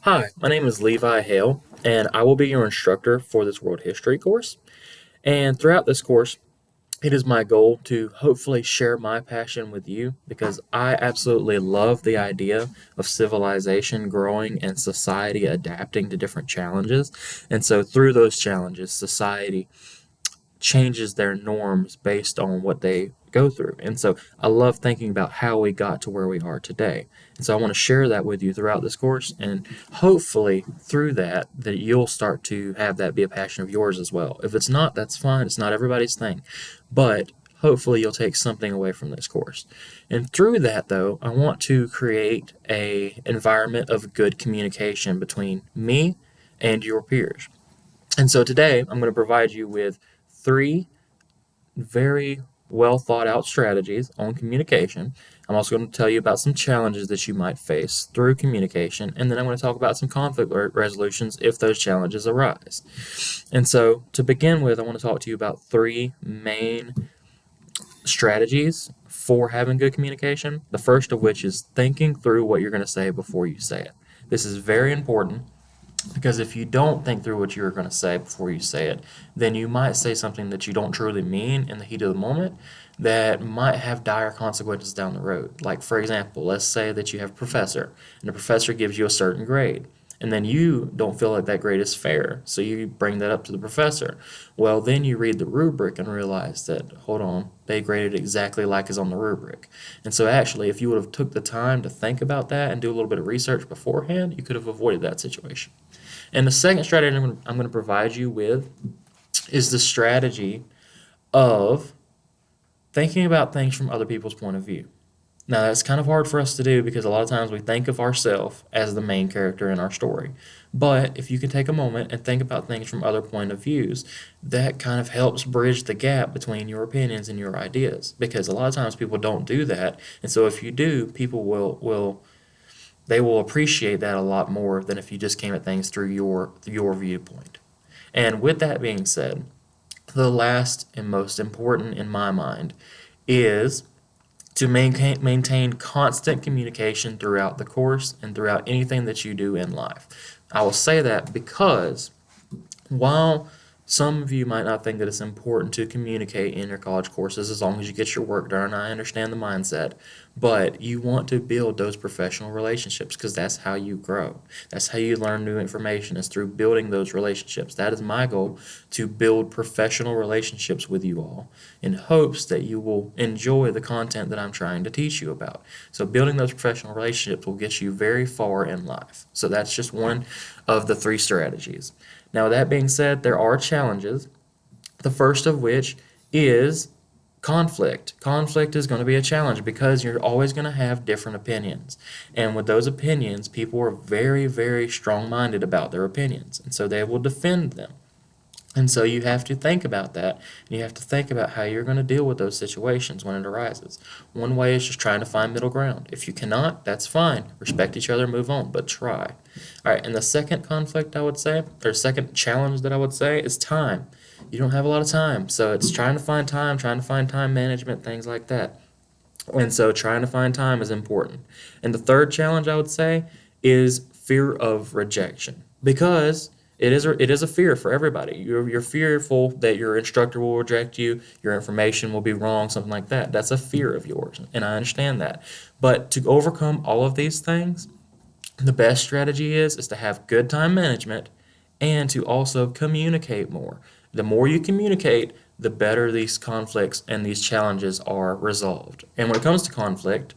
Hi, my name is Levi Hale, and I will be your instructor for this World History course. And throughout this course, it is my goal to hopefully share my passion with you because I absolutely love the idea of civilization growing and society adapting to different challenges. And so, through those challenges, society changes their norms based on what they go through. And so I love thinking about how we got to where we are today. And so I want to share that with you throughout this course, and hopefully through that you'll start to have that be a passion of yours as well. If it's not, that's fine. It's not everybody's thing. But hopefully you'll take something away from this course. And through that though, I want to create a environment of good communication between me and your peers. And so today I'm going to provide you with three very well thought out strategies on communication. I'm also going to tell you about some challenges that you might face through communication, and then I'm going to talk about some conflict resolutions if those challenges arise. And so, to begin with, I want to talk to you about three main strategies for having good communication. The first of which is thinking through what you're going to say before you say it. This is very important because if you don't think through what you're going to say before you say it, then you might say something that you don't truly mean in the heat of the moment that might have dire consequences down the road. Like, for example, let's say that you have a professor, and the professor gives you a certain grade, and then you don't feel like that grade is fair, so you bring that up to the professor. Well, then you read the rubric and realize that, hold on, they graded exactly like is on the rubric. And so actually, if you would have took the time to think about that and do a little bit of research beforehand, you could have avoided that situation. And the second strategy I'm going to provide you with is the strategy of thinking about things from other people's point of view. Now, that's kind of hard for us to do because a lot of times we think of ourselves as the main character in our story. But if you can take a moment and think about things from other point of views, that kind of helps bridge the gap between your opinions and your ideas. Because a lot of times people don't do that. And so if you do, people will they will appreciate that a lot more than if you just came at things through your viewpoint. And with that being said, the last and most important in my mind is to maintain constant communication throughout the course and throughout anything that you do in life. I will say that because while some of you might not think that it's important to communicate in your college courses as long as you get your work done. I understand the mindset, but you want to build those professional relationships because that's how you grow. That's how you learn new information is through building those relationships. That is my goal, to build professional relationships with you all in hopes that you will enjoy the content that I'm trying to teach you about. So building those professional relationships will get you very far in life. So that's just one of the three strategies. Now, with that being said, there are challenges. The first of which is conflict. Conflict is going to be a challenge because you're always going to have different opinions. And with those opinions, people are very, very strong minded about their opinions. And so they will defend them. And so you have to think about that. And you have to think about how you're going to deal with those situations when it arises. One way is just trying to find middle ground. If you cannot, that's fine. Respect each other, move on, but try. All right, and the second conflict I would say, or second challenge that I would say, is time. You don't have a lot of time, so it's trying to find time, trying to find time management, things like that. And so trying to find time is important. And the third challenge I would say is fear of rejection because it is a fear for everybody. You're fearful that your instructor will reject you, your information will be wrong, something like that. That's a fear of yours, and I understand that. But to overcome all of these things, the best strategy is to have good time management and to also communicate more. The more you communicate, the better these conflicts and these challenges are resolved. And when it comes to conflict,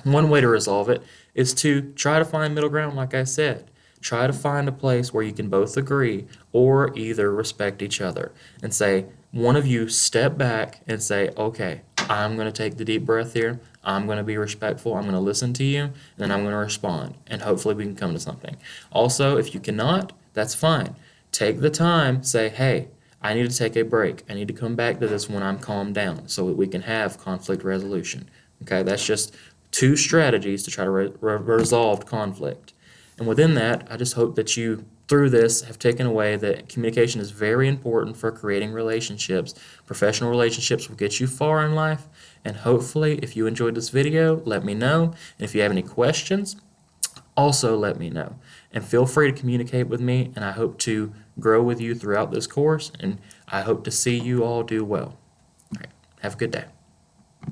one way to resolve it is to try to find middle ground, like I said. Try to find a place where you can both agree or either respect each other and say, one of you step back and say, okay, I'm going to take the deep breath here. I'm going to be respectful. I'm going to listen to you, and then I'm going to respond. And hopefully we can come to something. Also, if you cannot, that's fine. Take the time, say, hey, I need to take a break. I need to come back to this when I'm calmed down so that we can have conflict resolution. Okay, that's just two strategies to try to resolve conflict. And within that, I just hope that you, through this, have taken away that communication is very important for creating relationships. Professional relationships will get you far in life. And hopefully, if you enjoyed this video, let me know. And if you have any questions, also let me know. And feel free to communicate with me, and I hope to grow with you throughout this course, and I hope to see you all do well. All right, have a good day.